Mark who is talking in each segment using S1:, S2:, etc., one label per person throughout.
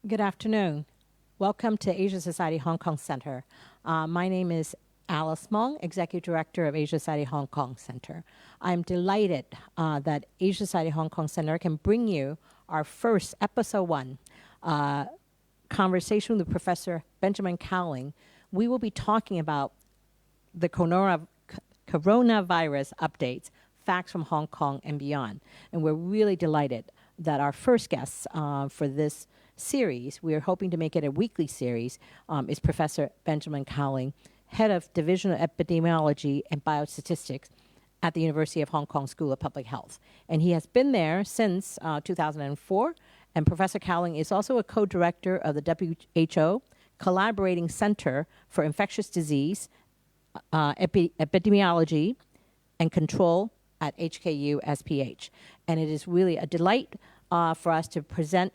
S1: Good afternoon. Welcome to Asia Society Hong Kong Center. My name is Alice Mong, Executive Director of Asia Society Hong Kong Center. I'm delighted that Asia Society Hong Kong Center can bring you our first episode 1 conversation with Professor Benjamin Cowling. We will be talking about the coronavirus updates, facts from Hong Kong and beyond. And we're really delighted that our first guest for this series, we are hoping to make it a weekly series, is Professor Benjamin Cowling, Head of Division of Epidemiology and Biostatistics at the University of Hong Kong School of Public Health. And he has been there since 2004. And Professor Cowling is also a co-director of the WHO Collaborating Center for Infectious Disease, Epidemiology, and Control at HKU SPH. And it is really a delight for us to present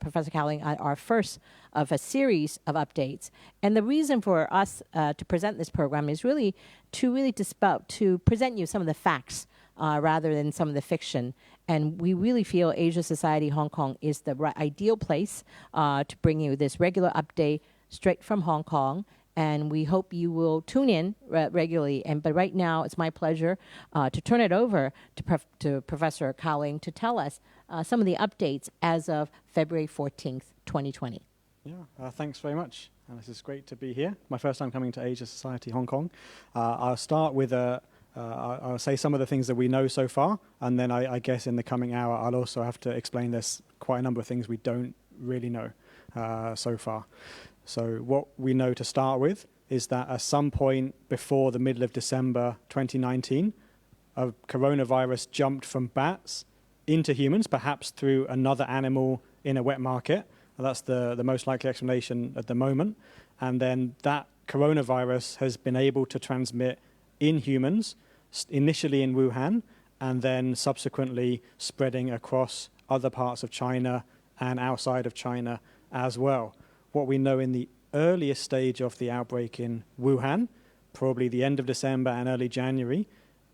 S1: Professor Cowling at our first of a series of updates. And the reason for us to present this program is really to present you some of the facts rather than some of the fiction. And we really feel Asia Society Hong Kong is the ideal place to bring you this regular update straight from Hong Kong. And we hope you will tune in regularly. But right now, it's my pleasure to turn it over to Professor Cowling to tell us some of the updates as of February 14th, 2020.
S2: Yeah, thanks very much. This is great to be here. My first time coming to Asia Society Hong Kong. I'll start with I'll say some of the things that we know so far, and then I guess in the coming hour I'll also have to explain there's quite a number of things we don't really know so far. So what we know to start with is that at some point before the middle of December 2019, a coronavirus jumped from bats into humans, perhaps through another animal in a wet market. That's the most likely explanation at the moment. And then that coronavirus has been able to transmit in humans, initially in Wuhan, and then subsequently spreading across other parts of China and outside of China as well. What we know in the earliest stage of the outbreak in Wuhan, probably the end of December and early January,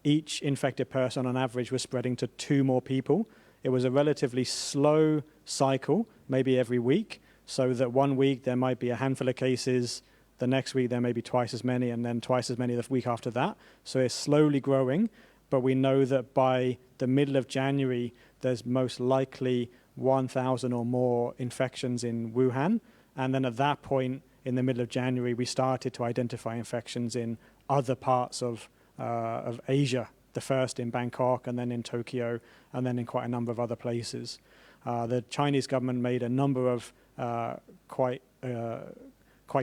S2: each infected person on average was spreading to 2 more people. It was a relatively slow cycle, maybe every week, so that one week there might be a handful of cases, the next week there may be twice as many, and then twice as many the week after that. So it's slowly growing, but we know that by the middle of January, there's most likely 1,000 or more infections in Wuhan. And then at that point, in the middle of January, we started to identify infections in other parts of Asia, the first in Bangkok and then in Tokyo and then in quite a number of other places. The Chinese government made a number of quite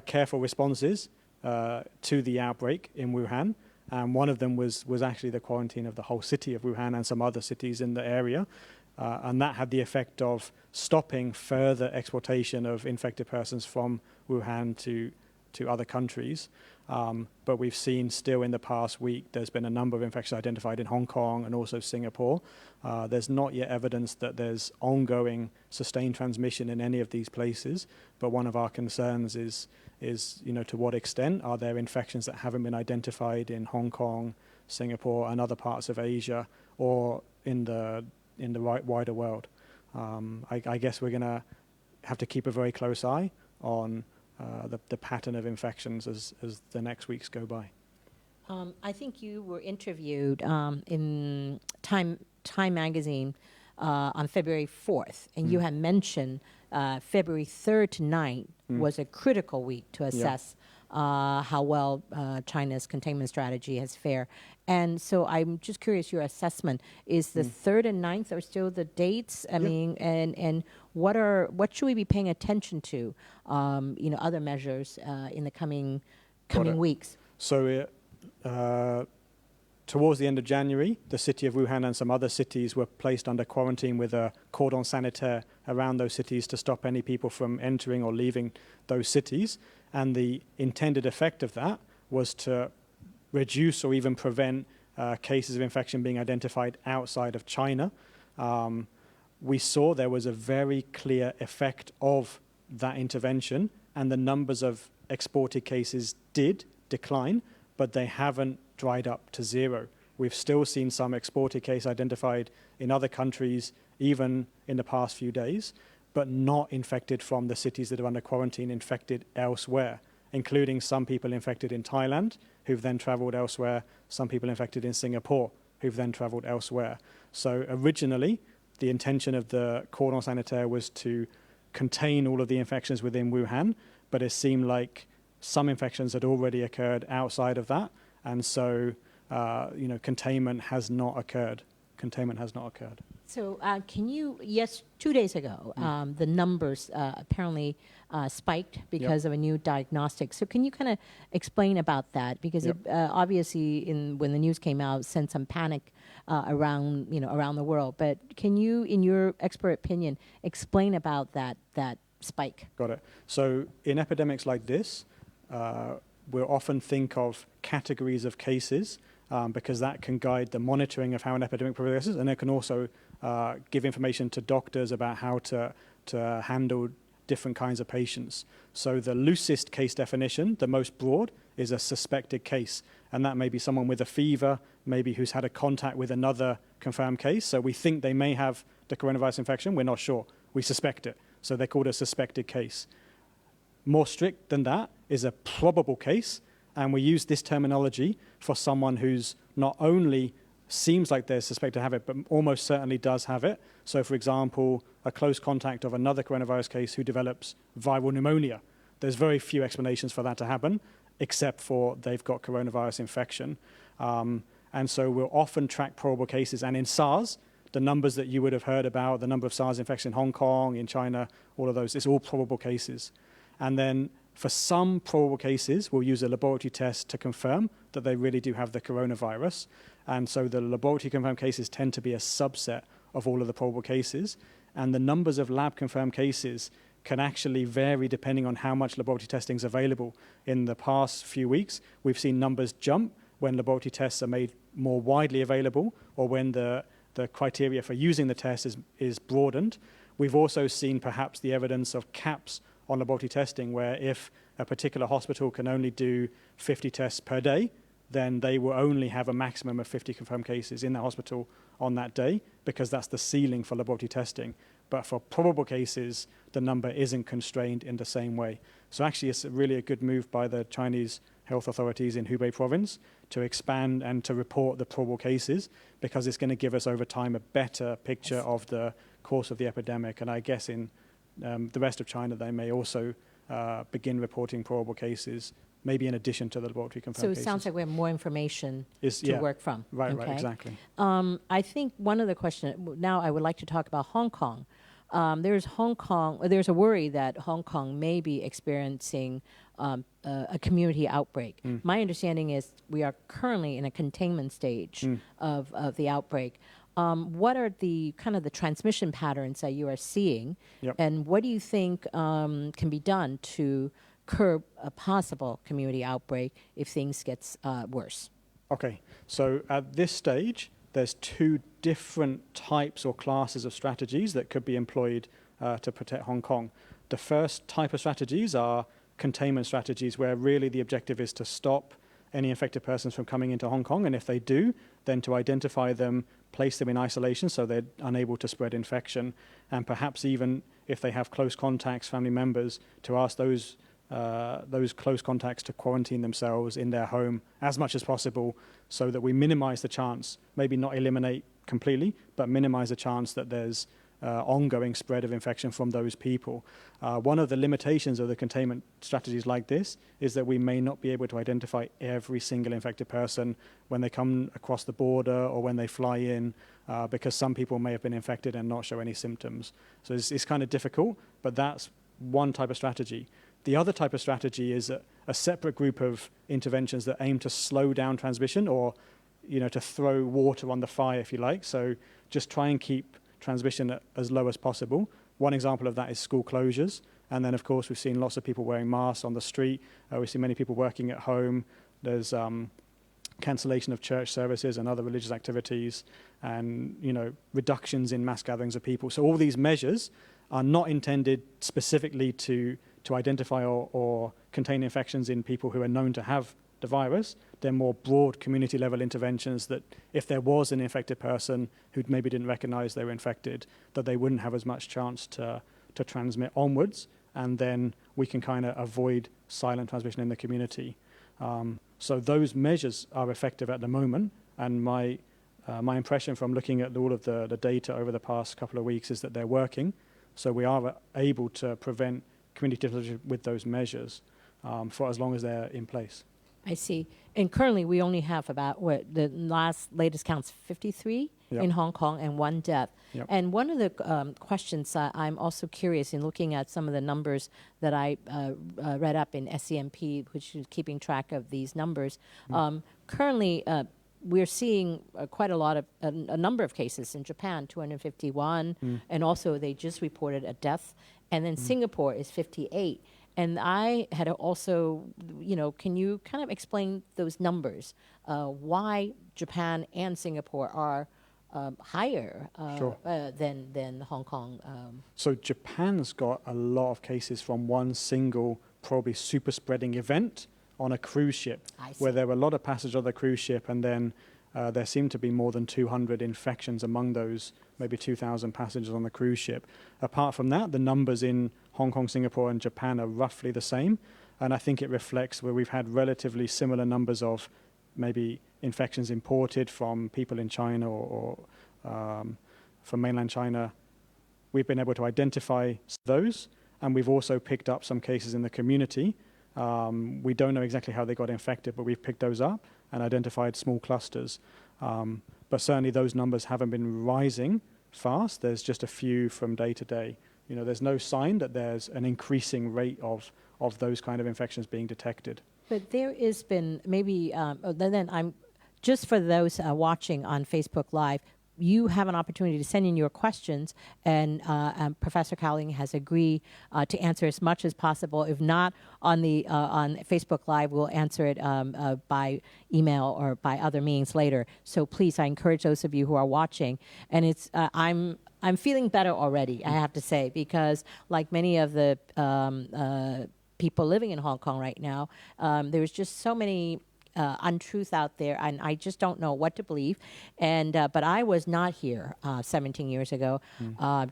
S2: careful responses to the outbreak in Wuhan. And one of them was actually the quarantine of the whole city of Wuhan and some other cities in the area. And that had the effect of stopping further exportation of infected persons from Wuhan to other countries. But we've seen still in the past week, there's been a number of infections identified in Hong Kong and also Singapore. There's not yet evidence that there's ongoing sustained transmission in any of these places. But one of our concerns is to what extent are there infections that haven't been identified in Hong Kong, Singapore, and other parts of Asia, or in the wider world. I guess we're going to have to keep a very close eye on the pattern of infections as the next weeks go by.
S1: I think you were interviewed in Time magazine on February 4th, and you had mentioned February 3rd to 9th was a critical week to assess how well China's containment strategy has fared. And so I'm just curious, your assessment, is the 3rd and 9th are still the dates? I mean, and what should we be paying attention to, other measures in the coming weeks?
S2: So towards the end of January, the city of Wuhan and some other cities were placed under quarantine with a cordon sanitaire around those cities to stop any people from entering or leaving those cities. And the intended effect of that was to reduce or even prevent cases of infection being identified outside of China. We saw there was a very clear effect of that intervention, and the numbers of exported cases did decline, but they haven't dried up to zero. We've still seen some exported case identified in other countries, even in the past few days, but not infected from the cities that are under quarantine, infected elsewhere, including some people infected in Thailand who've then traveled elsewhere, some people infected in Singapore who've then traveled elsewhere. So originally, the intention of the cordon sanitaire was to contain all of the infections within Wuhan, but it seemed like some infections had already occurred outside of that, and so containment has not occurred.
S1: So can you, 2 days ago, the numbers apparently spiked because of a new diagnostic. So can you kind of explain about that? Because it, obviously when the news came out, sent some panic around the world. But can you, in your expert opinion, explain about that spike?
S2: Got it. So in epidemics like this, we'll often think of categories of cases because that can guide the monitoring of how an epidemic progresses, and it can also give information to doctors about how to handle different kinds of patients. So the loosest case definition, the most broad, is a suspected case, and that may be someone with a fever, maybe who's had a contact with another confirmed case. So we think they may have the coronavirus infection, we're not sure, we suspect it. So they're called a suspected case. More strict than that is a probable case, and we use this terminology for someone who's not only seems like they're suspected to have it, but almost certainly does have it. So, for example, a close contact of another coronavirus case who develops viral pneumonia. There's very few explanations for that to happen, except for they've got coronavirus infection. And so we'll often track probable cases. And in SARS, the numbers that you would have heard about, the number of SARS infections in Hong Kong, in China, all of those, it's all probable cases. And then for some probable cases, we'll use a laboratory test to confirm that they really do have the coronavirus. And so the laboratory confirmed cases tend to be a subset of all of the probable cases. And the numbers of lab confirmed cases can actually vary depending on how much laboratory testing is available. In the past few weeks, we've seen numbers jump when laboratory tests are made more widely available, or when the criteria for using the test is broadened. We've also seen perhaps the evidence of caps on laboratory testing, where if a particular hospital can only do 50 tests per day, then they will only have a maximum of 50 confirmed cases in that hospital on that day, because that's the ceiling for laboratory testing. But for probable cases, the number isn't constrained in the same way. So actually, it's really a good move by the Chinese health authorities in Hubei province to expand and to report the probable cases, because it's going to give us over time a better picture of the course of the epidemic. And I guess in the rest of China, they may also begin reporting probable cases, maybe in addition to the laboratory confirmed cases.
S1: So it sounds like we have more information to work from.
S2: Right, exactly.
S1: I think one of the questions, now I would like to talk about Hong Kong. There's a worry that Hong Kong may be experiencing a community outbreak. My understanding is we are currently in a containment stage of the outbreak. What are the kind of the transmission patterns that you are seeing, and what do you think can be done to curb a possible community outbreak if things get worse?
S2: Okay, so at this stage, there's two different types or classes of strategies that could be employed to protect Hong Kong. The first type of strategies are containment strategies, where really the objective is to stop any infected persons from coming into Hong Kong, and if they do, then to identify them, place them in isolation so they're unable to spread infection, and perhaps even if they have close contacts, family members, to ask those close contacts to quarantine themselves in their home as much as possible, so that we minimize the chance, maybe not eliminate completely, but minimize the chance that there's ongoing spread of infection from those people. One of the limitations of the containment strategies like this is that we may not be able to identify every single infected person when they come across the border or when they fly in, because some people may have been infected and not show any symptoms. So it's kind of difficult, but that's one type of strategy. The other type of strategy is a separate group of interventions that aim to slow down transmission, or to throw water on the fire, if you like. So just try and keep transmission as low as possible. One example of that is school closures. And then, of course, we've seen lots of people wearing masks on the street. We've seen many people working at home. There's cancellation of church services and other religious activities, and reductions in mass gatherings of people. So all these measures are not intended specifically to identify or contain infections in people who are known to have the virus. They're more broad community level interventions that if there was an infected person who maybe didn't recognize they were infected, that they wouldn't have as much chance to to transmit onwards, and then we can kind of avoid silent transmission in the community. So those measures are effective at the moment, and my impression from looking at all of the data over the past couple of weeks is that they're working. So we are able to prevent community transmission with those measures for as long as they're in place.
S1: I see. And currently, we only have about, the latest count's 53
S2: Yep.
S1: in Hong Kong and 1 death.
S2: Yep.
S1: And one of the questions I'm also curious in looking at some of the numbers that I read up in SCMP, which is keeping track of these numbers. Currently, we're seeing quite a number of cases in Japan, 251, and also they just reported a death. And then Singapore is 58. And I had also, can you kind of explain those numbers? Why Japan and Singapore are higher
S2: Sure.
S1: than Hong Kong?
S2: So Japan's got a lot of cases from one single, probably super spreading event on a cruise ship, where there were a lot of passengers on the cruise ship, and then there seemed to be more than 200 infections among those, maybe 2,000 passengers on the cruise ship. Apart from that, the numbers in Hong Kong, Singapore, and Japan are roughly the same, and I think it reflects where we've had relatively similar numbers of maybe infections imported from people in China or from mainland China. We've been able to identify those, and we've also picked up some cases in the community. We don't know exactly how they got infected, but we've picked those up and identified small clusters. But certainly those numbers haven't been rising fast. There's just a few from day to day. There's no sign that there's an increasing rate of those kind of infections being detected.
S1: But there has been maybe, then I'm, just for those watching on Facebook Live, you have an opportunity to send in your questions, and Professor Cowling has agreed to answer as much as possible. If not on Facebook Live, we'll answer it by email or by other means later. So please, I encourage those of you who are watching, and it's I'm feeling better already, I have to say, because like many of the people living in Hong Kong right now, there's just so many untruth out there, and I just don't know what to believe. And but I was not here 17 years ago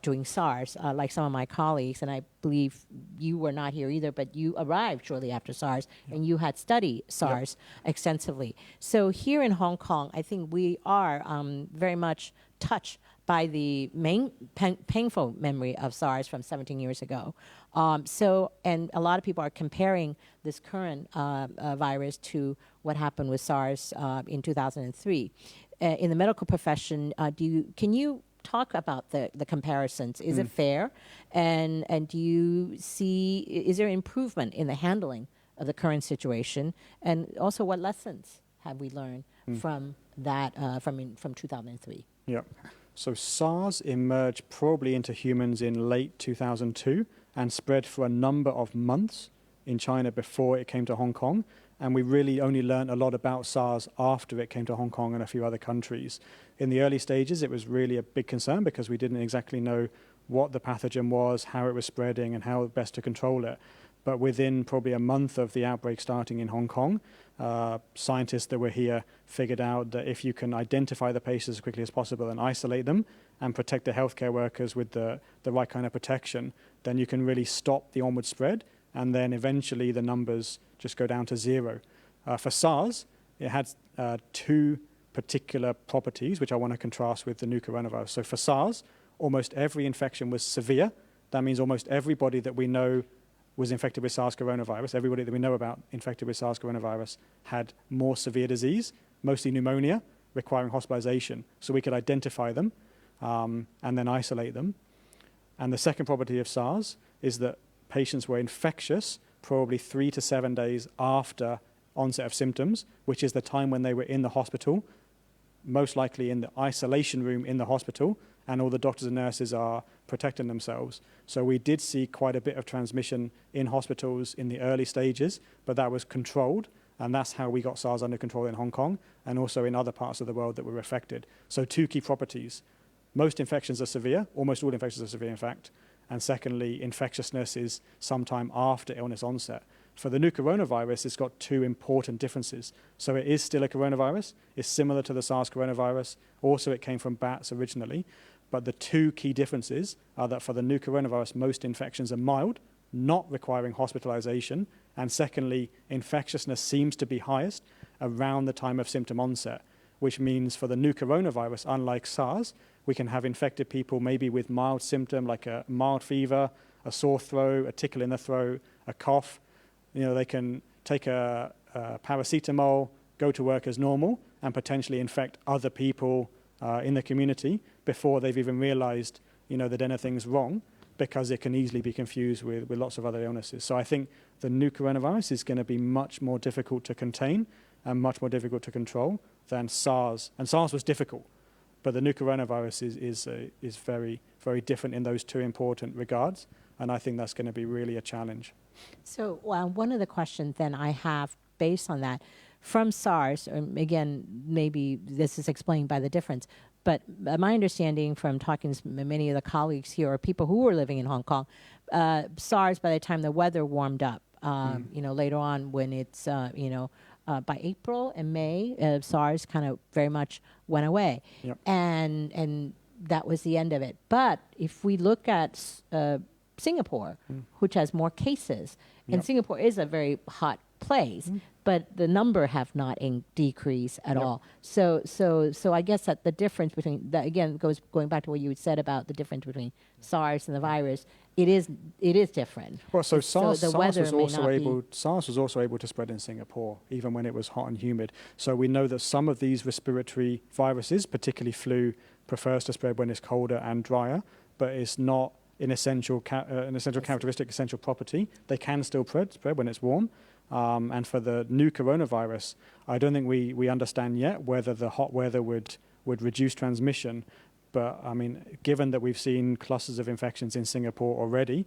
S1: during SARS, like some of my colleagues, and I believe you were not here either, but you arrived shortly after SARS, and you had studied SARS extensively. So here in Hong Kong, I think we are very much touched by the painful memory of SARS from 17 years ago. And a lot of people are comparing this current virus to what happened with SARS in 2003. In the medical profession, can you talk about the comparisons? Is it fair? And do you see, is there improvement in the handling of the current situation? And also, what lessons have we learned from that, from 2003?
S2: Yeah. So SARS emerged probably into humans in late 2002 and spread for a number of months in China before it came to Hong Kong. And we really only learned a lot about SARS after it came to Hong Kong and a few other countries. In the early stages, it was really a big concern because we didn't exactly know what the pathogen was, how it was spreading, and how best to control it. But within probably a month of the outbreak starting in Hong Kong, scientists that were here figured out that if you can identify the patients as quickly as possible and isolate them and protect the healthcare workers with the right kind of protection, then you can really stop the onward spread, and then eventually the numbers just go down to zero. For SARS, it had two particular properties, which I want to contrast with the new coronavirus. So for SARS, almost every infection was severe. That means almost everybody that we know was infected with SARS coronavirus, everybody that we know about infected with SARS coronavirus had more severe disease, mostly pneumonia, requiring hospitalization. So we could identify them and then isolate them. And the second property of SARS is that patients were infectious probably 3 to 7 days after onset of symptoms, which is the time when they were in the hospital, most likely in the isolation room in the hospital, and all the doctors and nurses are protecting themselves. So we did see quite a bit of transmission in hospitals in the early stages, but that was controlled, and that's how we got SARS under control in Hong Kong and also in other parts of the world that were affected. So two key properties. Most infections are severe, almost all infections are severe in fact, and secondly, infectiousness is sometime after illness onset. For the new coronavirus, it's got two important differences. So it is still a coronavirus. It's similar to the SARS coronavirus. Also, it came from bats originally. But the two key differences are that for the new coronavirus, most infections are mild, not requiring hospitalization. And secondly, infectiousness seems to be highest around the time of symptom onset, which means for the new coronavirus, unlike SARS, we can have infected people maybe with mild symptom like a mild fever, a sore throat, a tickle in the throat, a cough. They can take a paracetamol, go to work as normal, and potentially infect other people in the community before they've even realized, that anything's wrong, because it can easily be confused with lots of other illnesses. So I think the new coronavirus is going to be much more difficult to contain and much more difficult to control than SARS. And SARS was difficult, but the new coronavirus is very, very different in those two important regards. And I think that's going to be really a challenge.
S1: So one of the questions then I have based on that, from SARS, again, maybe this is explained by the difference, but my understanding from talking to many of the colleagues here or people who were living in Hong Kong, SARS, by the time the weather warmed up, later on when it's, by April and May, SARS kind of very much went away.
S2: Yep.
S1: And that was the end of it. But if we look at Singapore, which has more cases, and Singapore is a very hot place, but the number have not decreased at all. So I guess that the difference between that, again, going back to what you said about the difference between SARS and the virus, it is different.
S2: Well, so SARS was also able to spread in Singapore, even when it was hot and humid. So we know that some of these respiratory viruses, particularly flu, prefers to spread when it's colder and drier, but it's not an essential characteristic, essential property. They can still spread when it's warm. And for the new coronavirus, I don't think we understand yet whether the hot weather would reduce transmission. But I mean, given that we've seen clusters of infections in Singapore already,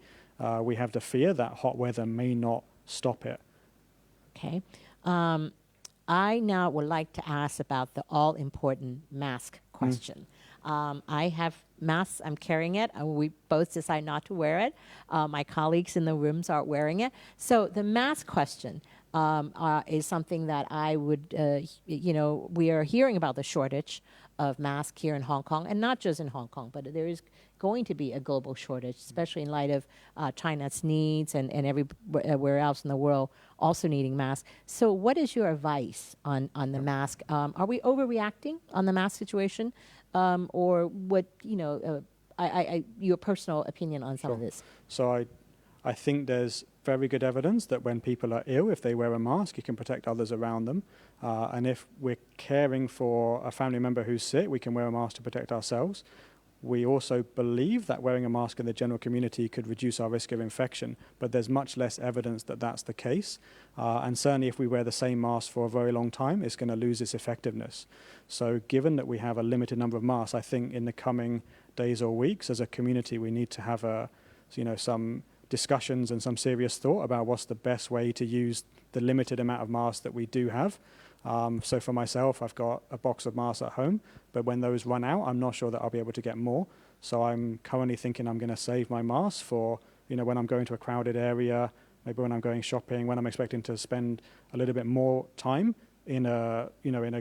S2: we have the fear that hot weather may not stop it.
S1: Okay. I now would like to ask about the all-important mask question. I have masks. I'm carrying it. We both decide not to wear it. My colleagues in the rooms aren't wearing it. So the mask question is something that I would, we are hearing about the shortage of masks here in Hong Kong, and not just in Hong Kong, but there is going to be a global shortage, especially in light of China's needs and everywhere else in the world also needing masks. So what is your advice on the mask? Are we overreacting on the mask situation? Or what, your personal opinion on some of this?
S2: So I think there's very good evidence that when people are ill, if they wear a mask, it can protect others around them. And if we're caring for a family member who's sick, we can wear a mask to protect ourselves. We also believe that wearing a mask in the general community could reduce our risk of infection, but there's much less evidence that that's the case. And certainly if we wear the same mask for a very long time, it's going to lose its effectiveness. So given that we have a limited number of masks, I think in the coming days or weeks as a community, we need to have some discussions and some serious thought about what's the best way to use the limited amount of masks that we do have. So for myself, I've got a box of masks at home, but when those run out, I'm not sure that I'll be able to get more. So I'm currently thinking I'm going to save my masks for, when I'm going to a crowded area, maybe when I'm going shopping, when I'm expecting to spend a little bit more time in a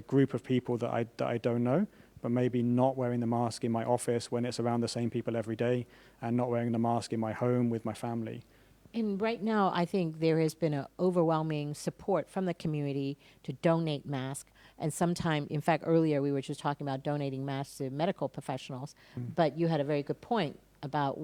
S2: group of people that I don't know, but maybe not wearing the mask in my office when it's around the same people every day, and not wearing the mask in my home with my family.
S1: And right now, I think there has been an overwhelming support from the community to donate masks. And sometime, in fact, earlier we were just talking about donating masks to medical professionals. But you had a very good point about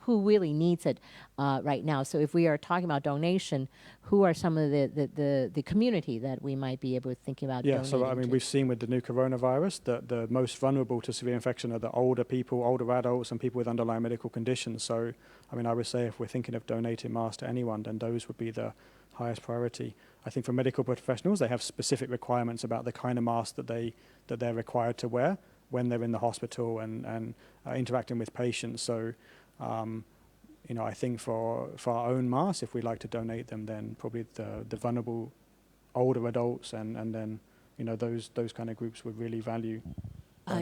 S1: who really needs it right now. So if we are talking about donation, who are some of the community that we might be able to think about donating
S2: so I mean, we've seen with the new coronavirus that the most vulnerable to severe infection are the older people, older adults, and people with underlying medical conditions. So, I mean, I would say if we're thinking of donating masks to anyone, then those would be the highest priority. I think for medical professionals, they have specific requirements about the kind of mask that they're required to wear when they're in the hospital and interacting with patients. So, I think for our own masks, if we'd like to donate them, then probably the vulnerable older adults and then, those kind of groups would really value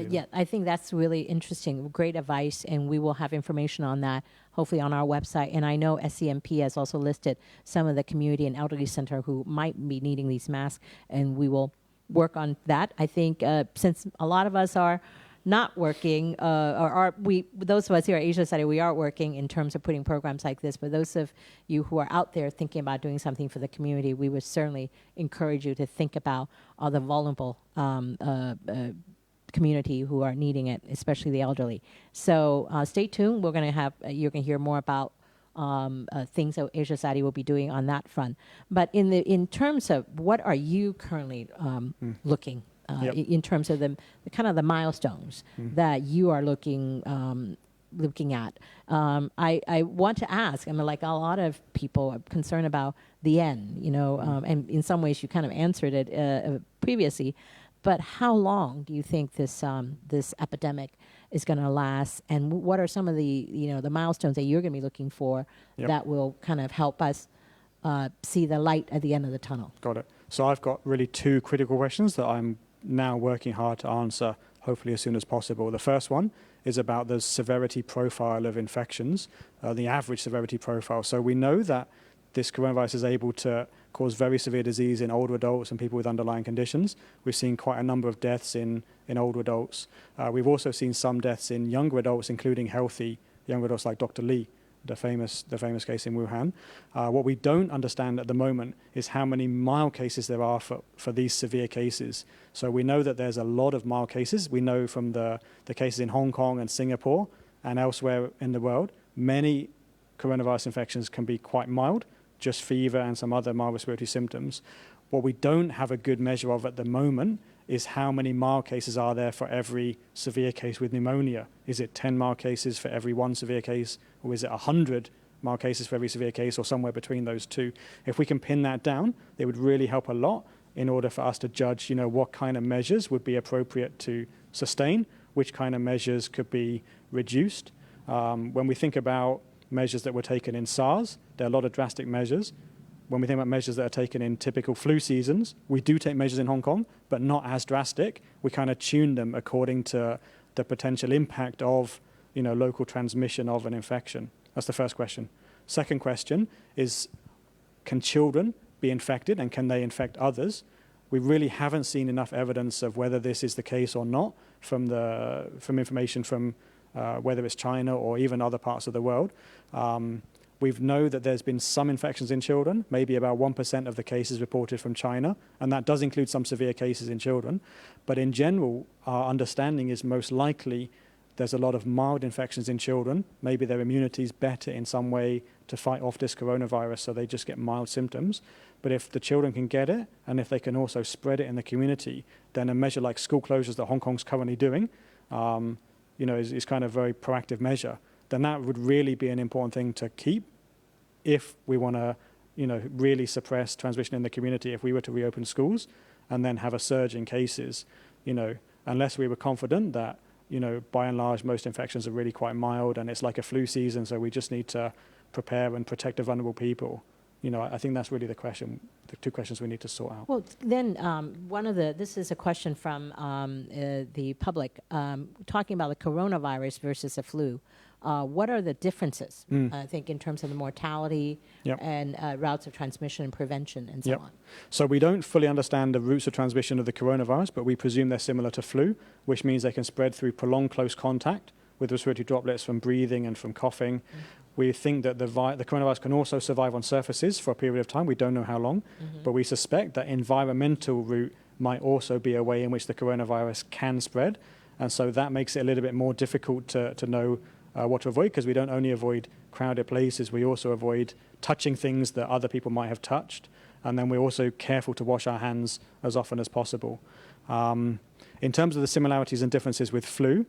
S1: Yeah, I think that's really interesting. Great advice, and we will have information on that hopefully on our website. And I know SCMP has also listed some of the community and elderly center who might be needing these masks, and we will work on that. I think since a lot of us are not working, those of us here at Asia Society, we are working in terms of putting programs like this. But those of you who are out there thinking about doing something for the community, we would certainly encourage you to think about all the vulnerable community who are needing it, especially the elderly. So stay tuned. We're going to have you're going to hear more about things that Asia Society will be doing on that front. But in terms of what are you currently looking in terms of the kind of the milestones that you are looking at? I want to ask. I mean, like a lot of people are concerned about the end, and in some ways you kind of answered it previously. But how long do you think this epidemic is going to last, and what are some of the the milestones that you're going to be looking for that will kind of help us see the light at the end of the tunnel?
S2: Got it. So I've got really two critical questions that I'm now working hard to answer, hopefully as soon as possible. The first one is about the severity profile of infections, the average severity profile. So we know that this coronavirus is able to cause very severe disease in older adults and people with underlying conditions. We've seen quite a number of deaths in older adults. We've also seen some deaths in younger adults, including healthy younger adults like Dr. Lee, the famous case in Wuhan. What we don't understand at the moment is how many mild cases there are for these severe cases. So we know that there's a lot of mild cases. We know from the cases in Hong Kong and Singapore and elsewhere in the world, many coronavirus infections can be quite mild, just fever and some other mild respiratory symptoms. What we don't have a good measure of at the moment is how many mild cases are there for every severe case with pneumonia. Is it 10 mild cases for every one severe case, or is it 100 mild cases for every severe case, or somewhere between those two? If we can pin that down, it would really help a lot in order for us to judge, what kind of measures would be appropriate to sustain, which kind of measures could be reduced. When we think about measures that were taken in SARS, there are a lot of drastic measures. When we think about measures that are taken in typical flu seasons, we do take measures in Hong Kong, but not as drastic. We kind of tune them according to the potential impact of, local transmission of an infection. That's the first question. Second question is, can children be infected and can they infect others? We really haven't seen enough evidence of whether this is the case or not from information from whether it's China or even other parts of the world. We know that there's been some infections in children, maybe about 1% of the cases reported from China, and that does include some severe cases in children. But in general, our understanding is most likely there's a lot of mild infections in children. Maybe their immunity is better in some way to fight off this coronavirus, so they just get mild symptoms. But if the children can get it, and if they can also spread it in the community, then a measure like school closures that Hong Kong's currently doing, is kind of a very proactive measure. Then that would really be an important thing to keep if we want to, really suppress transmission in the community. If we were to reopen schools and then have a surge in cases, unless we were confident that, by and large, most infections are really quite mild and it's like a flu season, so we just need to prepare and protect the vulnerable people. I think that's really the two questions we need to sort out.
S1: Well, then this is a question from the public, talking about the coronavirus versus the flu. What are the differences, I think, in terms of the mortality and routes of transmission and prevention and so on?
S2: So we don't fully understand the routes of transmission of the coronavirus, but we presume they're similar to flu, which means they can spread through prolonged close contact with respiratory droplets from breathing and from coughing. We think that the coronavirus can also survive on surfaces for a period of time. We don't know how long, but we suspect that environmental route might also be a way in which the coronavirus can spread. And so that makes it a little bit more difficult to know what to avoid, because we don't only avoid crowded places, we also avoid touching things that other people might have touched. And then we're also careful to wash our hands as often as possible. In terms of the similarities and differences with flu,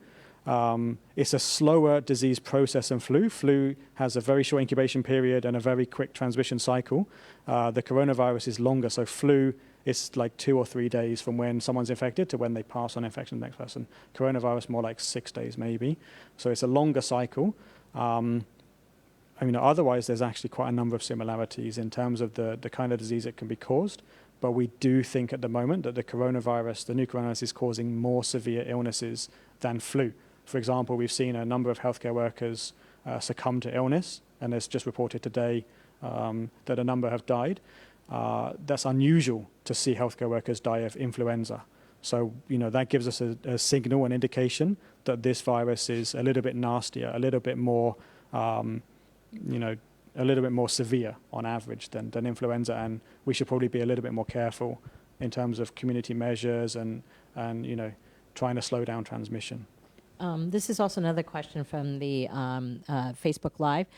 S2: it's a slower disease process than flu. Flu has a very short incubation period and a very quick transmission cycle. The coronavirus is longer, so flu is like 2 or 3 days from when someone's infected to when they pass on infection to the next person. Coronavirus more like 6 days maybe. So it's a longer cycle. Otherwise there's actually quite a number of similarities in terms of the kind of disease that can be caused. But we do think at the moment that the new coronavirus is causing more severe illnesses than flu. For example, we've seen a number of healthcare workers succumb to illness, and it's just reported today that a number have died. That's unusual to see healthcare workers die of influenza. So, that gives us a signal, an indication that this virus is a little bit nastier, a little bit more, a little bit more severe on average than influenza. And we should probably be a little bit more careful in terms of community measures and trying to slow down transmission.
S1: This is also another question from the Facebook Live.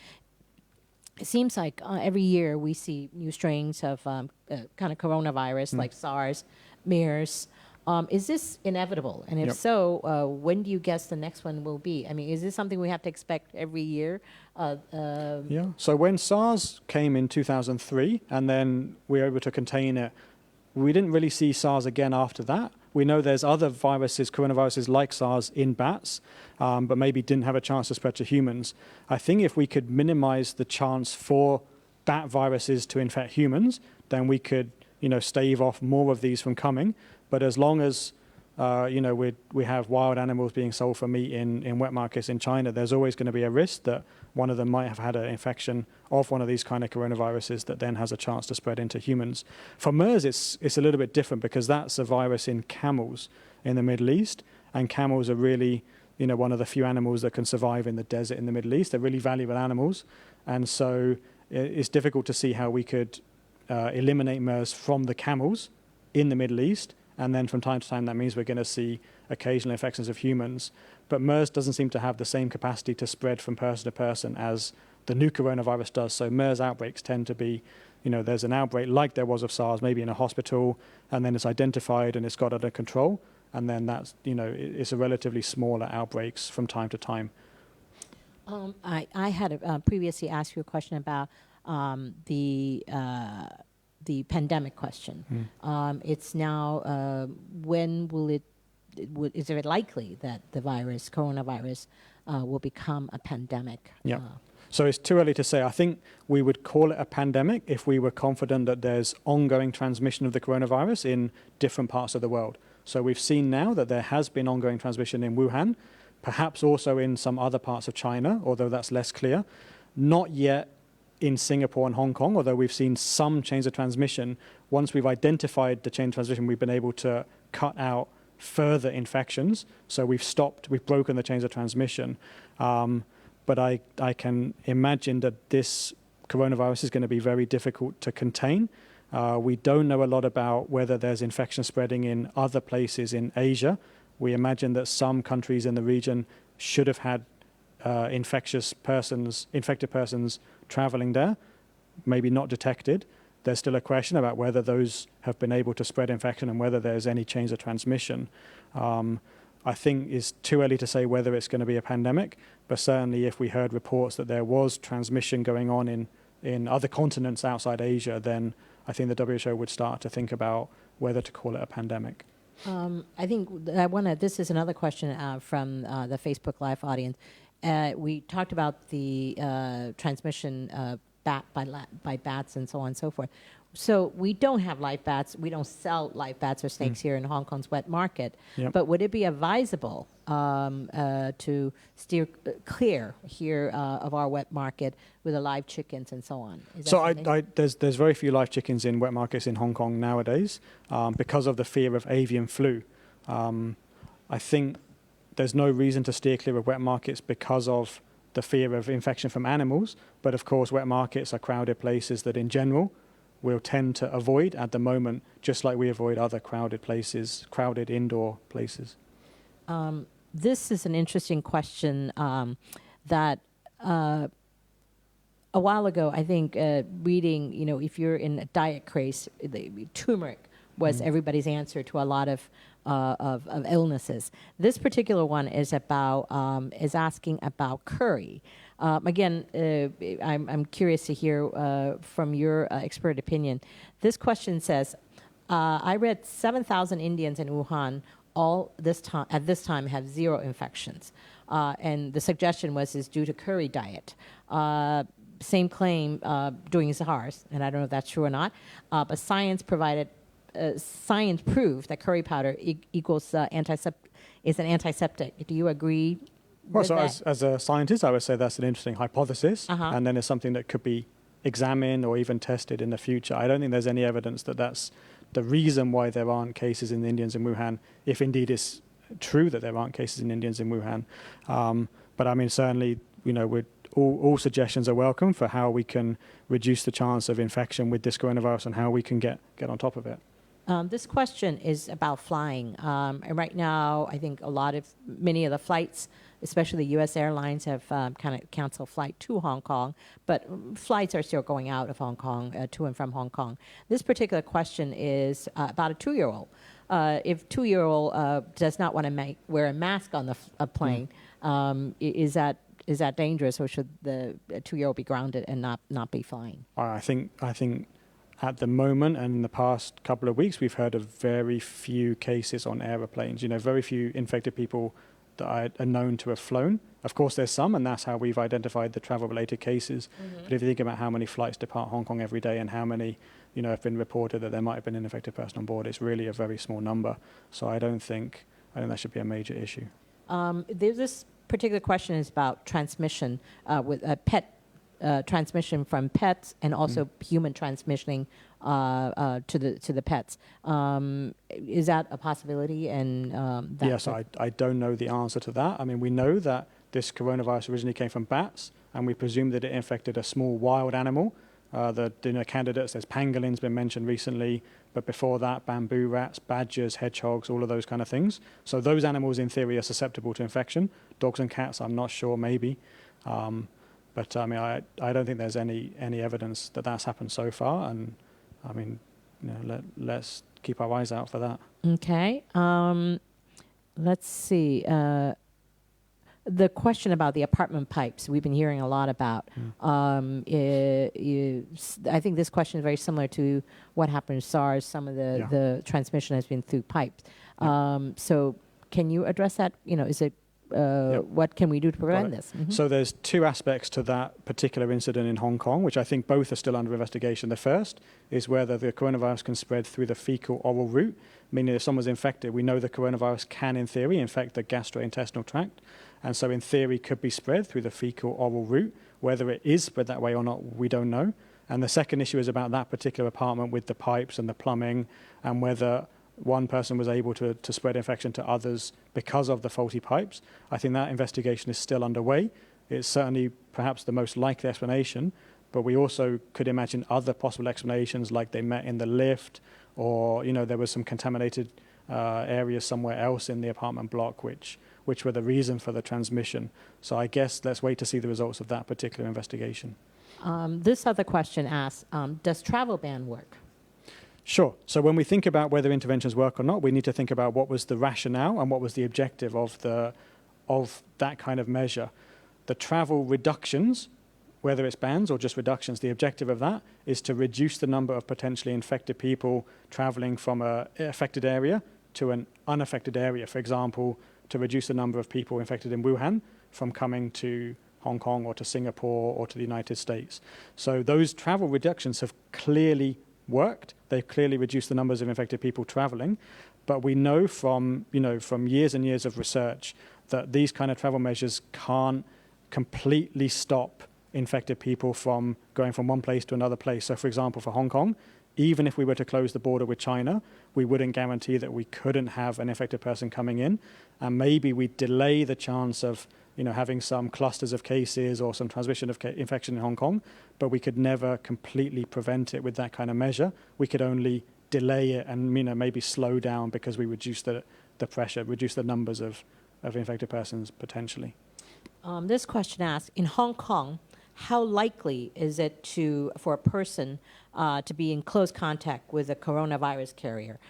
S1: It seems like every year we see new strains of kind of coronavirus like SARS, MERS. Is this inevitable? And if so, when do you guess the next one will be? I mean, is this something we have to expect every year?
S2: Yeah. So when SARS came in 2003 and then we were able to contain it, we didn't really see SARS again after that. We know there's other viruses, coronaviruses like SARS in bats, but maybe didn't have a chance to spread to humans. I think if we could minimize the chance for bat viruses to infect humans, then we could, stave off more of these from coming. But as long as, we have wild animals being sold for meat in wet markets in China, there's always going to be a risk that one of them might have had an infection of one of these kind of coronaviruses that then has a chance to spread into humans. For MERS, it's a little bit different because that's a virus in camels in the Middle East, and camels are really, one of the few animals that can survive in the desert in the Middle East. They're really valuable animals, and so it's difficult to see how we could eliminate MERS from the camels in the Middle East. And then from time to time, that means we're going to see occasional infections of humans. But MERS doesn't seem to have the same capacity to spread from person to person as the new coronavirus does. So MERS outbreaks tend to be, there's an outbreak like there was of SARS, maybe in a hospital, and then it's identified and it's got under control. And then that's, it's a relatively smaller outbreaks from time to time.
S1: I had previously asked you a question about the pandemic question. It's now, when will is it likely that the coronavirus, will become a pandemic?
S2: Yeah. So it's too early to say. I think we would call it a pandemic if we were confident that there's ongoing transmission of the coronavirus in different parts of the world. So we've seen now that there has been ongoing transmission in Wuhan, perhaps also in some other parts of China, although that's less clear. Not yet in Singapore and Hong Kong, although we've seen some chains of transmission. Once we've identified the chain of transmission, we've been able to cut out further infections. So we've broken the chains of transmission. But I can imagine that this coronavirus is going to be very difficult to contain. We don't know a lot about whether there's infection spreading in other places in Asia. We imagine that some countries in the region should have had infected persons traveling there, maybe not detected. There's still a question about whether those have been able to spread infection and whether there's any chains of transmission. I think it's too early to say whether it's going to be a pandemic, but certainly if we heard reports that there was transmission going on in other continents outside Asia, then I think the WHO would start to think about whether to call it a pandemic.
S1: I think this is another question from the Facebook Live audience. We talked about the transmission by bats and so on and so forth. So we don't have live bats. We don't sell live bats or snakes here in Hong Kong's wet market. Yep. But would it be advisable to steer clear here of our wet market with the live chickens and so on?
S2: So there's very few live chickens in wet markets in Hong Kong nowadays because of the fear of avian flu. I think there's no reason to steer clear of wet markets because of the fear of infection from animals. But of course, wet markets are crowded places that in general we'll tend to avoid at the moment, just like we avoid other crowded places, crowded indoor places.
S1: This is an interesting question that a while ago, I think, reading, if you're in a diet craze, turmeric was everybody's answer to a lot of illnesses. This particular one is asking about curry. Again, I'm curious to hear from your expert opinion. This question says, I read 7,000 Indians in Wuhan at this time have 0 infections. And the suggestion is due to curry diet. Same claim during SARS, and I don't know if that's true or not, but science proved that curry powder equals is an antiseptic. Do you agree?
S2: Well, so as a scientist, I would say that's an interesting hypothesis, and then it's something that could be examined or even tested in the future. I don't think there's any evidence that that's the reason why there aren't cases in Indians in Wuhan, if indeed it's true that there aren't cases in Indians in Wuhan. But I mean, certainly, all suggestions are welcome for how we can reduce the chance of infection with this coronavirus and how we can get on top of it.
S1: This question is about flying. And right now, I think many of the flights, especially U.S. airlines, have kind of canceled flight to Hong Kong, but flights are still going out of Hong Kong, to and from Hong Kong. This particular question is about a 2-year-old. If 2-year-old does not want to wear a mask on the plane, is that dangerous, or should the 2-year-old be grounded and not be flying?
S2: I think at the moment and in the past couple of weeks, we've heard of very few cases on aeroplanes. Very few infected people that are known to have flown. Of course, there's some, and that's how we've identified the travel-related cases. Mm-hmm. But if you think about how many flights depart Hong Kong every day and how many, have been reported that there might have been an infected person on board, it's really a very small number. So I don't think that should be a major issue.
S1: This particular question is about transmission with pet transmission from pets and also human transmission to the pets. Is that a possibility? And
S2: yes, I don't know the answer to that. I mean, we know that this coronavirus originally came from bats, and we presume that it infected a small wild animal. The candidates, there's pangolins been mentioned recently, but before that, bamboo rats, badgers, hedgehogs, all of those kind of things. So those animals, in theory, are susceptible to infection. Dogs and cats, I'm not sure, maybe. But I mean, I don't think there's any evidence that that's happened so far. And I mean, let's keep our eyes out for that. Okay.
S1: Let's see. The question about the apartment pipes, we've been hearing a lot about. I think this question is very similar to what happened in SARS. Some of the transmission has been through pipes. So can you address that? Is it what can we do to prevent this? Mm-hmm.
S2: So there's two aspects to that particular incident in Hong Kong, which I think both are still under investigation. The first is whether the coronavirus can spread through the fecal-oral route, meaning if someone's infected, we know the coronavirus can, in theory, infect the gastrointestinal tract, and so in theory could be spread through the fecal-oral route. Whether it is spread that way or not, we don't know. And the second issue is about that particular apartment with the pipes and the plumbing, and whether one person was able to spread infection to others because of the faulty pipes. I think that investigation is still underway. It's certainly perhaps the most likely explanation, but we also could imagine other possible explanations, like they met in the lift, or there was some contaminated areas somewhere else in the apartment block, which were the reason for the transmission. So I guess let's wait to see the results of that particular investigation.
S1: This other question asks, does travel ban work?
S2: Sure. So when we think about whether interventions work or not, we need to think about what was the rationale and what was the objective of that kind of measure. The travel reductions, whether it's bans or just reductions, the objective of that is to reduce the number of potentially infected people traveling from an affected area to an unaffected area. For example, to reduce the number of people infected in Wuhan from coming to Hong Kong or to Singapore or to the United States. So those travel reductions have clearly worked. They've clearly reduced the numbers of infected people traveling, but we know from years and years of research that these kind of travel measures can't completely stop infected people from going from one place to another place. So for example, for Hong Kong, even if we were to close the border with China, we wouldn't guarantee that we couldn't have an infected person coming in, and maybe we delay the chance of having some clusters of cases or some transmission of infection in Hong Kong, but we could never completely prevent it with that kind of measure. We could only delay it and maybe slow down because we reduce the pressure, reduce the numbers of infected persons potentially.
S1: This question asks, in Hong Kong, how likely is it for a person to be in close contact with a coronavirus carrier?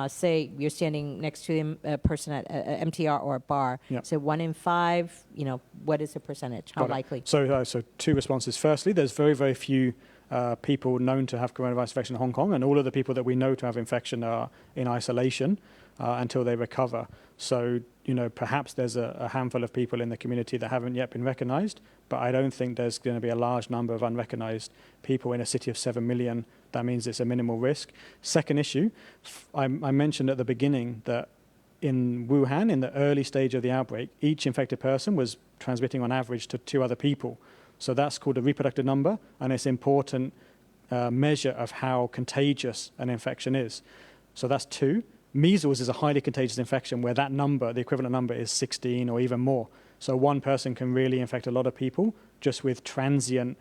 S1: Say you're standing next to a person at a MTR or a bar. Yep. So 1 in 5, what is the percentage? How likely?
S2: So two responses. Firstly, there's very, very few people known to have coronavirus infection in Hong Kong, and all of the people that we know to have infection are in isolation until they recover. So, perhaps there's a handful of people in the community that haven't yet been recognized, but I don't think there's going to be a large number of unrecognized people in a city of 7 million. That means it's a minimal risk. Second issue, I mentioned at the beginning that in Wuhan, in the early stage of the outbreak, each infected person was transmitting on average to 2 other people. So that's called a reproductive number, and it's an important measure of how contagious an infection is. So that's 2. Measles is a highly contagious infection where that number, the equivalent number, is 16 or even more. So one person can really infect a lot of people just with transient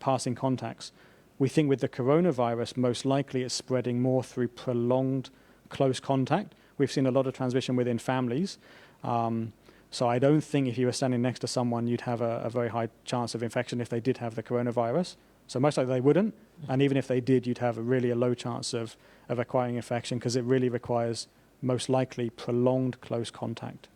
S2: passing contacts. We think with the coronavirus, most likely it's spreading more through prolonged close contact. We've seen a lot of transmission within families. So I don't think if you were standing next to someone, you'd have a very high chance of infection if they did have the coronavirus. So most likely they wouldn't. And even if they did, you'd have a low chance of acquiring infection because it really requires most likely prolonged close contact.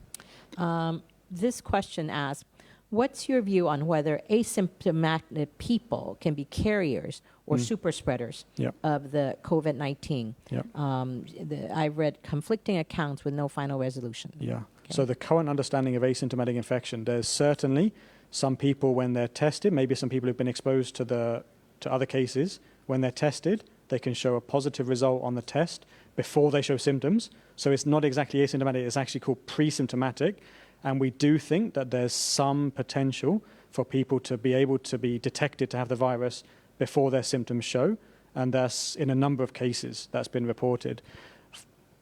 S1: This question asks, what's your view on whether asymptomatic people can be carriers or super spreaders of the COVID-19? I've read conflicting accounts with no final resolution.
S2: Yeah. Okay. So the current understanding of asymptomatic infection, there's certainly some people when they're tested, maybe some people who've been exposed to other cases, when they're tested, they can show a positive result on the test before they show symptoms. So it's not exactly asymptomatic, it's actually called pre-symptomatic. And we do think that there's some potential for people to be able to be detected to have the virus before their symptoms show. And that's in a number of cases that's been reported.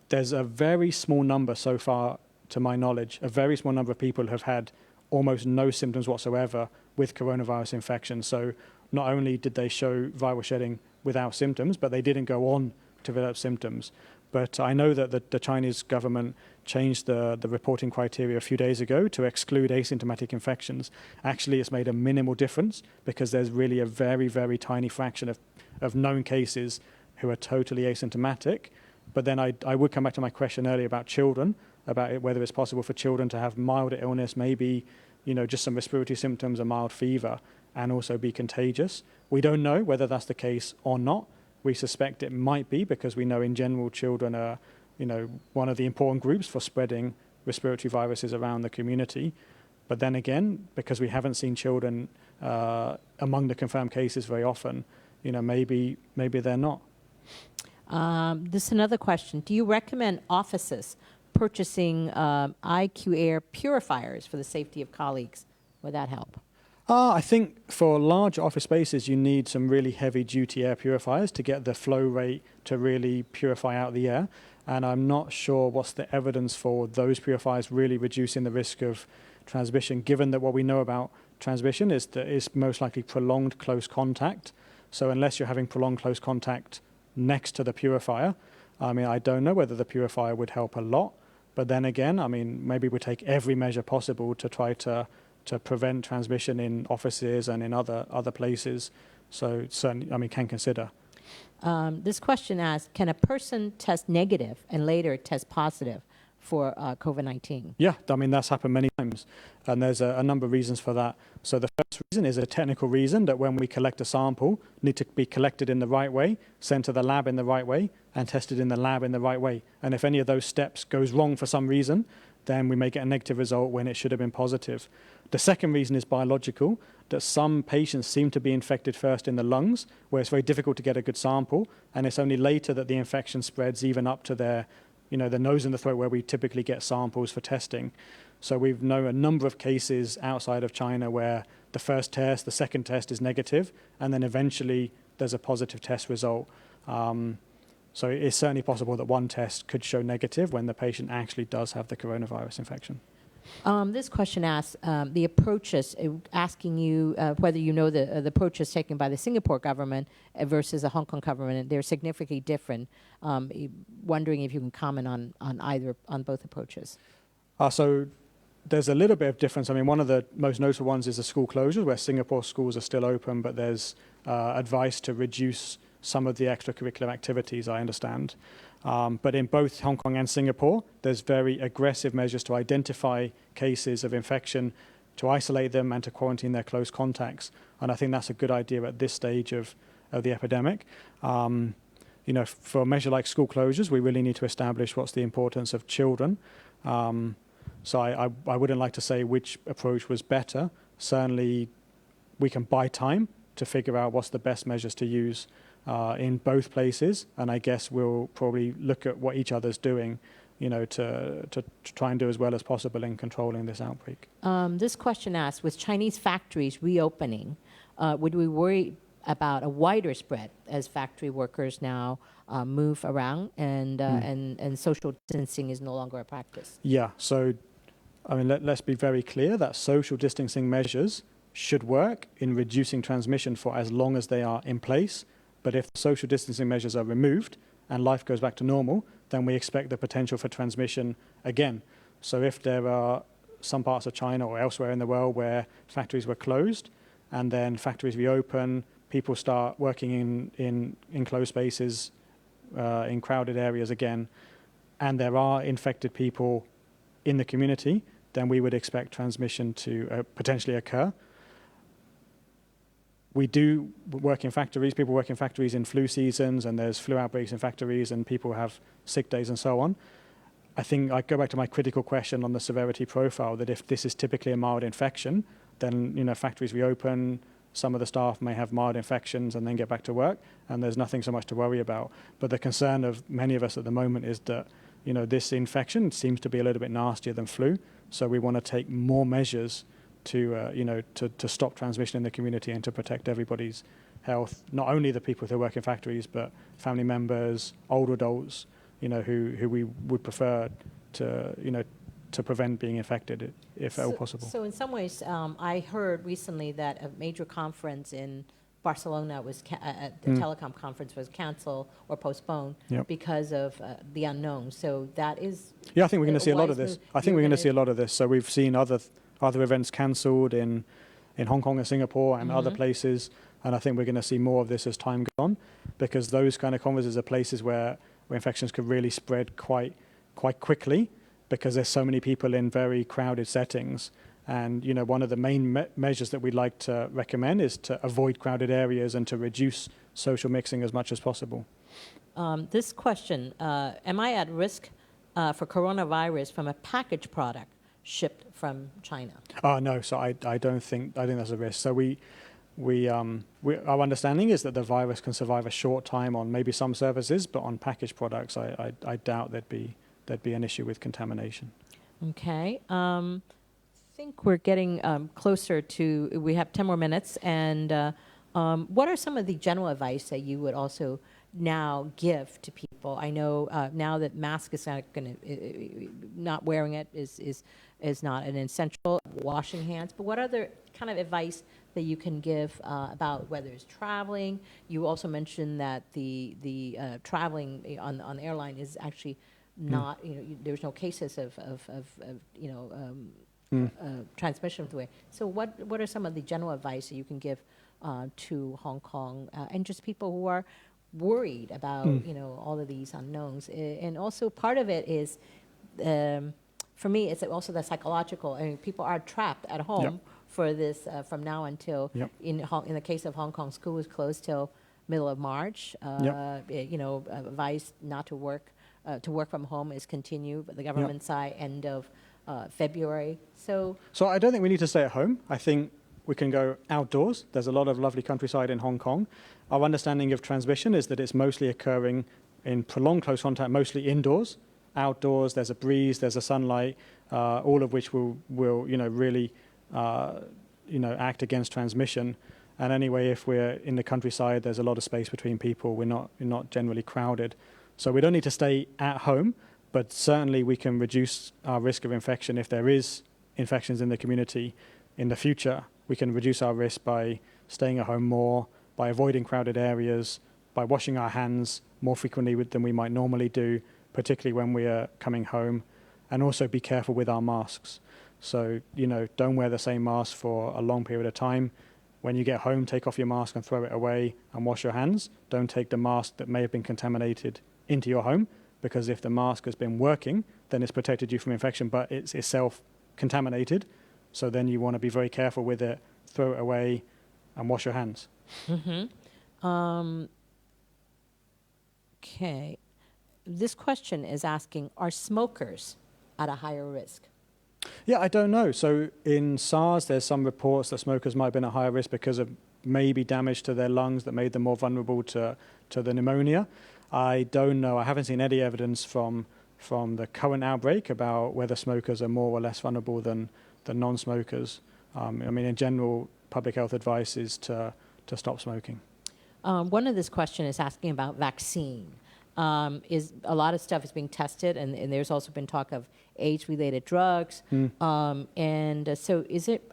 S2: There's a very small number so far, to my knowledge, a very small number of people have had almost no symptoms whatsoever with coronavirus infection. So not only did they show viral shedding without symptoms, but they didn't go on to develop symptoms. But I know that the Chinese government changed the reporting criteria a few days ago to exclude asymptomatic infections. Actually, it's made a minimal difference because there's really a very, very tiny fraction of known cases who are totally asymptomatic. But then I would come back to my question earlier about children, about whether it's possible for children to have mild illness, maybe just some respiratory symptoms, a mild fever, and also be contagious. We don't know whether that's the case or not. We suspect it might be because we know in general children are, one of the important groups for spreading respiratory viruses around the community. But then again, because we haven't seen children among the confirmed cases very often, maybe they're not.
S1: This is another question. Do you recommend offices purchasing IQ air purifiers for the safety of colleagues? Would that help?
S2: I think for large office spaces, you need some really heavy-duty air purifiers to get the flow rate to really purify out the air. And I'm not sure what's the evidence for those purifiers really reducing the risk of transmission, given that what we know about transmission is that it's most likely prolonged close contact. So unless you're having prolonged close contact next to the purifier, I don't know whether the purifier would help a lot. But then again, maybe we take every measure possible to try to prevent transmission in offices and in other places. So certainly, can consider.
S1: This question asks, can a person test negative and later test positive for COVID-19?
S2: Yeah, that's happened many times. And there's a number of reasons for that. So the first reason is a technical reason that when we collect a sample, need to be collected in the right way, sent to the lab in the right way, and tested in the lab in the right way. And if any of those steps goes wrong for some reason, then we may get a negative result when it should have been positive. The second reason is biological, that some patients seem to be infected first in the lungs, where it's very difficult to get a good sample, and it's only later that the infection spreads even up to their, the nose and the throat, where we typically get samples for testing. So we've known a number of cases outside of China where the first test, the second test is negative, and then eventually there's a positive test result. So it's certainly possible that one test could show negative when the patient actually does have the coronavirus infection.
S1: This question asks the approaches, asking you whether you know the approaches taken by the Singapore government versus the Hong Kong government, and they're significantly different. Wondering if you can comment on both approaches.
S2: So there's a little bit of difference. One of the most notable ones is the school closures, where Singapore schools are still open, but there's advice to reduce some of the extracurricular activities, I understand. But in both Hong Kong and Singapore, there's very aggressive measures to identify cases of infection, to isolate them and to quarantine their close contacts. And I think that's a good idea at this stage of the epidemic. For a measure like school closures, we really need to establish what's the importance of children. So I wouldn't like to say which approach was better. Certainly, we can buy time to figure out what's the best measures to use in both places, and I guess we'll probably look at what each other's doing, to try and do as well as possible in controlling this outbreak.
S1: This question asks, with Chinese factories reopening, would we worry about a wider spread as factory workers now move around and social distancing is no longer a practice.
S2: Yeah, so I mean, let's be very clear that social distancing measures should work in reducing transmission for as long as they are in place. But if social distancing measures are removed and life goes back to normal, then we expect the potential for transmission again. So if there are some parts of China or elsewhere in the world where factories were closed and then factories reopen, people start working in enclosed spaces, in crowded areas again, and there are infected people in the community, then we would expect transmission to potentially occur. We do work in factories, people work in factories in flu seasons, and there's flu outbreaks in factories, and people have sick days and so on. I think I go back to my critical question on the severity profile, that if this is typically a mild infection, then factories reopen, some of the staff may have mild infections and then get back to work, and there's nothing so much to worry about. But the concern of many of us at the moment is that this infection seems to be a little bit nastier than flu, so we want to take more measures to stop transmission in the community and to protect everybody's health, not only the people who work in factories, but family members, older adults, who we would prefer to prevent being infected if at all possible.
S1: So in some ways, I heard recently that a major conference in Barcelona was the telecom conference was canceled or postponed because of the unknown. So that is.
S2: Yeah, I think we're going to see a lot of this. I think we're going to see a lot of this. So we've seen other events cancelled in Hong Kong and Singapore and other places, and I think we're going to see more of this as time goes on, because those kind of conferences are places where infections could really spread quite quickly, because there's so many people in very crowded settings. And one of the main measures that we'd like to recommend is to avoid crowded areas and to reduce social mixing as much as possible.
S1: This question, am I at risk for coronavirus from a packaged product shipped from China?
S2: No, so I don't think that's a risk. So our understanding is that the virus can survive a short time on maybe some surfaces, but on packaged products, I doubt there'd be an issue with contamination.
S1: Okay. I think we're getting closer to, we have 10 more minutes. And what are some of the general advice that you would also now give to people? I know now that mask is not wearing it is not an essential, washing hands, but what other kind of advice that you can give about whether it's traveling? You also mentioned that the traveling on the airline is actually not, there's no cases of transmission of the way. So what are some of the general advice that you can give to Hong Kong and just people who are worried about all of these unknowns? And also part of it is, for me, it's also the psychological. I mean, people are trapped at home for this from now until in the case of Hong Kong, school is closed till middle of March. Advice not to work from home is continued, but the government side end of February. So
S2: I don't think we need to stay at home. I think we can go outdoors. There's a lot of lovely countryside in Hong Kong. Our understanding of transmission is that it's mostly occurring in prolonged close contact, mostly indoors. Outdoors, there's a breeze, there's a sunlight, all of which will really act against transmission. And anyway, if we're in the countryside, there's a lot of space between people. We're not generally crowded. So we don't need to stay at home, but certainly we can reduce our risk of infection if there is infections in the community in the future. We can reduce our risk by staying at home more, by avoiding crowded areas, by washing our hands more frequently than we might normally do, particularly when we are coming home, and also be careful with our masks. So, don't wear the same mask for a long period of time. When you get home, take off your mask and throw it away and wash your hands. Don't take the mask that may have been contaminated into your home, because if the mask has been working, then it's protected you from infection, but it's itself contaminated. So then you want to be very careful with it, throw it away, and wash your hands.
S1: Okay. This question is asking, are smokers at a higher risk?
S2: Yeah, I don't know. So in SARS, there's some reports that smokers might have been at higher risk because of maybe damage to their lungs that made them more vulnerable to the pneumonia. I don't know. I haven't seen any evidence from the current outbreak about whether smokers are more or less vulnerable than non-smokers. In general, public health advice is to stop smoking.
S1: One of this question is asking about vaccine. Is a lot of stuff is being tested, and there's also been talk of age-related drugs. So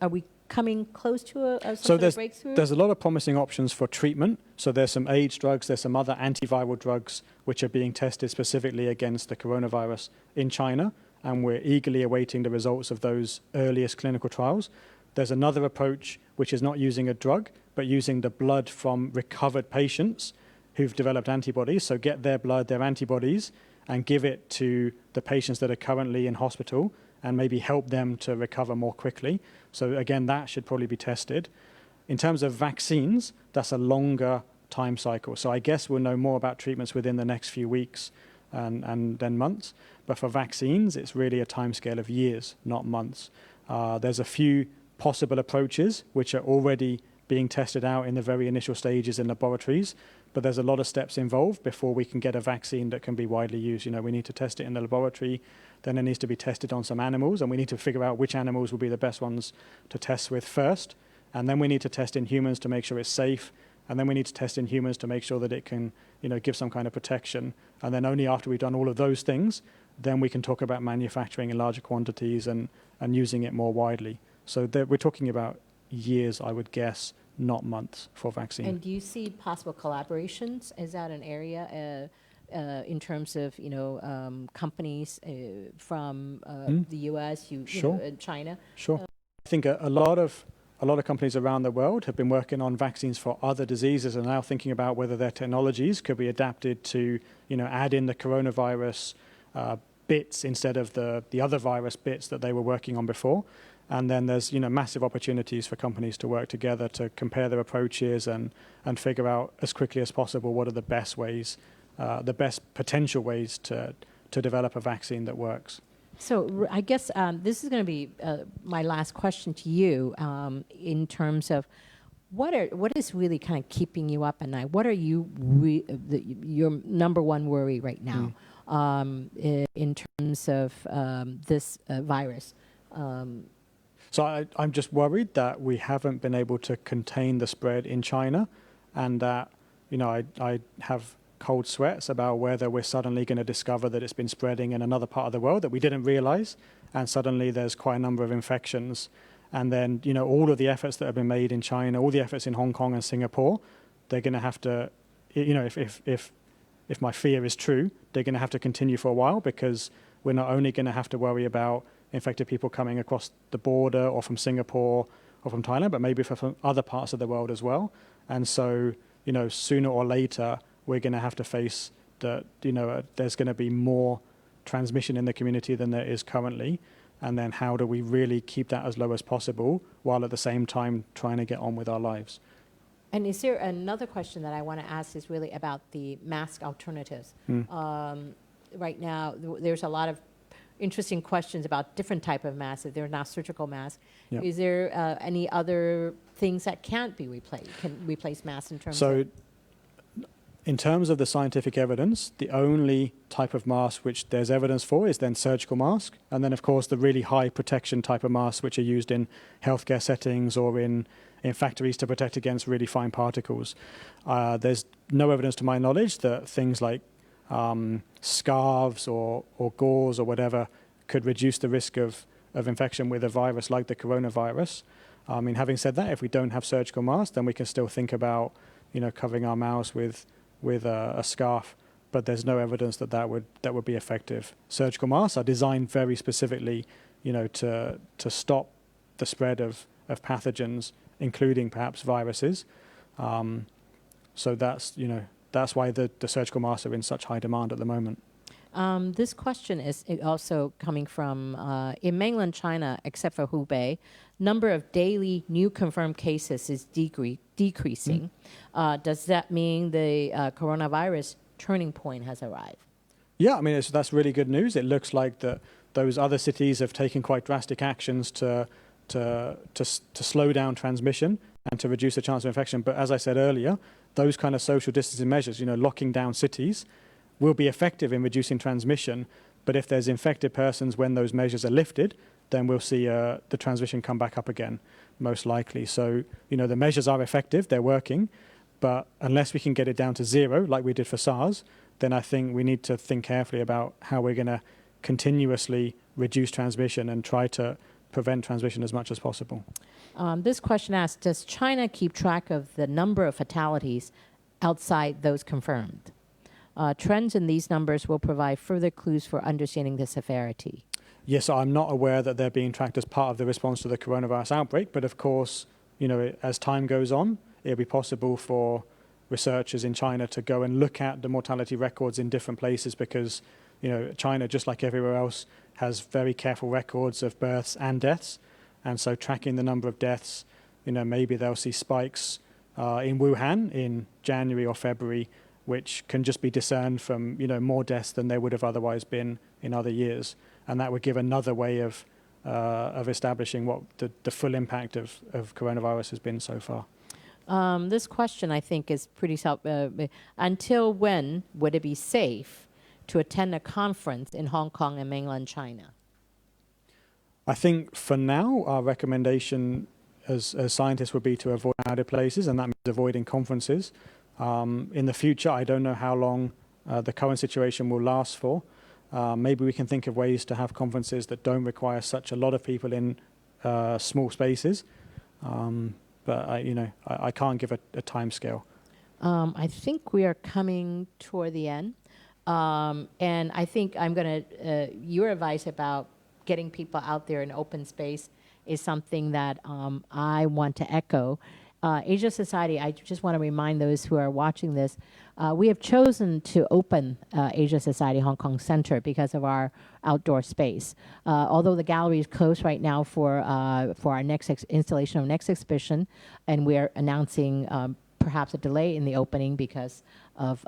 S1: are we coming close to some sort of breakthrough?
S2: There's a lot of promising options for treatment. So there's some AIDS drugs, there's some other antiviral drugs which are being tested specifically against the coronavirus in China, and we're eagerly awaiting the results of those earliest clinical trials. There's another approach which is not using a drug, but using the blood from recovered patients who've developed antibodies. So get their blood, their antibodies, and give it to the patients that are currently in hospital and maybe help them to recover more quickly. So again, that should probably be tested. In terms of vaccines, that's a longer time cycle. So I guess we'll know more about treatments within the next few weeks and then months. But for vaccines, it's really a timescale of years, not months. There's a few possible approaches which are already being tested out in the very initial stages in laboratories, but there's a lot of steps involved before we can get a vaccine that can be widely used. You know, we need to test it in the laboratory, then it needs to be tested on some animals, and we need to figure out which animals will be the best ones to test with first, and then we need to test in humans to make sure it's safe, and then we need to test in humans to make sure that it can, you know, give some kind of protection, and then only after we've done all of those things, then we can talk about manufacturing in larger quantities and using it more widely. So we're talking about years, I would guess, not months for vaccine.
S1: And do you see possible collaborations? Is that an area in terms of, you know, companies from the U.S., and China?
S2: Sure. I think a lot of companies around the world have been working on vaccines for other diseases and now thinking about whether their technologies could be adapted to, you know, add in the coronavirus bits instead of the other virus bits that they were working on before. And then there's, you know, massive opportunities for companies to work together to compare their approaches and figure out as quickly as possible what are the best ways, the best potential ways to develop a vaccine that works.
S1: So I guess this is going to be my last question to you in terms of what is really kind of keeping you up at night? What are you your number one worry right now in terms of this virus?
S2: So I'm just worried that we haven't been able to contain the spread in China, and that, you know, I have cold sweats about whether we're suddenly going to discover that it's been spreading in another part of the world that we didn't realize, and suddenly there's quite a number of infections. And then, you know, all of the efforts that have been made in China, all the efforts in Hong Kong and Singapore, they're going to have to, you know, if my fear is true, they're going to have to continue for a while, because we're not only going to have to worry about infected people coming across the border or from Singapore or from Thailand, but maybe from other parts of the world as well. And so, you know, sooner or later, we're going to have to face that, you know, there's going to be more transmission in the community than there is currently. And then how do we really keep that as low as possible while at the same time trying to get on with our lives?
S1: And is there another question that I want to ask is really about the mask alternatives? Right now, there's a lot of interesting questions about different type of masks. If they're not surgical masks, is there any other things that can't be replaced? Can replace masks in terms of?
S2: In terms of the scientific evidence, the only type of mask which there's evidence for is then surgical mask, and then of course the really high protection type of masks which are used in healthcare settings or in factories to protect against really fine particles. There's no evidence to my knowledge that things like scarves or gauze or whatever could reduce the risk of infection with a virus like the coronavirus. I mean, having said that, if we don't have surgical masks, then we can still think about, you know, covering our mouths with a scarf, but there's no evidence that would be effective. Surgical masks are designed very specifically, you know, to stop the spread of pathogens, including perhaps viruses. So that's, you know, that's why the surgical masks are in such high demand at the moment.
S1: This question is also coming from in mainland China, except for Hubei, number of daily new confirmed cases is decreasing. Does that mean the coronavirus turning point has arrived?
S2: Yeah, I mean, that's really good news. It looks like those other cities have taken quite drastic actions to slow down transmission and to reduce the chance of infection. But as I said earlier, those kind of social distancing measures, you know, locking down cities, will be effective in reducing transmission. But if there's infected persons when those measures are lifted, then we'll see the transmission come back up again, most likely. So, you know, the measures are effective, they're working, But unless we can get it down to 0, like we did for SARS, then I think we need to think carefully about how we're going to continuously reduce transmission and try to prevent transmission as much as possible.
S1: This question asks, does China keep track of the number of fatalities outside those confirmed? Trends in these numbers will provide further clues for understanding the severity.
S2: Yes, I'm not aware that they're being tracked as part of the response to the coronavirus outbreak, but of course, as time goes on, it'll be possible for researchers in China to go and look at the mortality records in different places because, China, just like everywhere else, has very careful records of births and deaths. And so tracking the number of deaths, maybe they'll see spikes in Wuhan in January or February, which can just be discerned from, more deaths than there would have otherwise been in other years. And that would give another way of establishing what the full impact of coronavirus has been so far.
S1: This question, I think, is pretty until when would it be safe to attend a conference in Hong Kong and mainland China?
S2: I think for now, our recommendation as scientists would be to avoid crowded places, and that means avoiding conferences. In the future, I don't know how long the current situation will last for. Maybe we can think of ways to have conferences that don't require such a lot of people in small spaces. But I can't give a time scale.
S1: I think we are coming toward the end. And I think I'm going to, your advice about getting people out there in open space is something that I want to echo. Asia Society, I just want to remind those who are watching this, we have chosen to open Asia Society Hong Kong Center because of our outdoor space. Although the gallery is closed right now for our next installation of next exhibition, and we're announcing perhaps a delay in the opening because of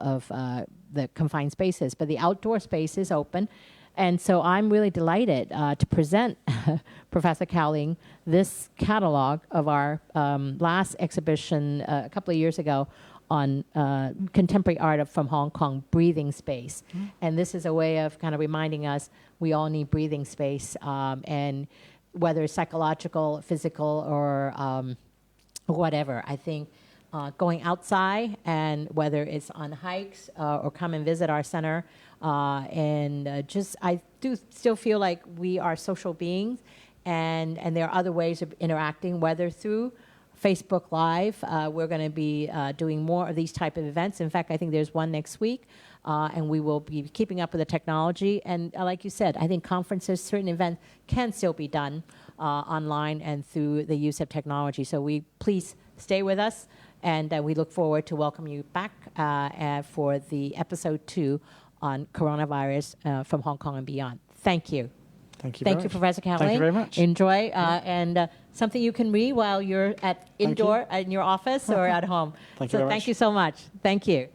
S1: the confined spaces, but the outdoor space is open. And so I'm really delighted to present Professor Cowling this catalog of our last exhibition a couple of years ago on contemporary art from Hong Kong, breathing space. Mm-hmm. And this is a way of kind of reminding us we all need breathing space, and whether it's psychological, physical, or whatever. I think going outside, and whether it's on hikes or come and visit our center, I do still feel like we are social beings, and there are other ways of interacting, whether through Facebook Live. We're going to be doing more of these type of events. In fact, I think there's one next week, and we will be keeping up with the technology. And like you said, I think conferences, certain events can still be done online and through the use of technology. So please stay with us, and we look forward to welcoming you back for the episode 2 on coronavirus from Hong Kong and beyond. Thank you.
S2: Thank you.
S1: Thank you, Professor Cowling.
S2: Thank you very much.
S1: Enjoy, and something you can read while you're indoor in your office or at home.
S2: Thank you very much.
S1: Thank you so much. Thank you.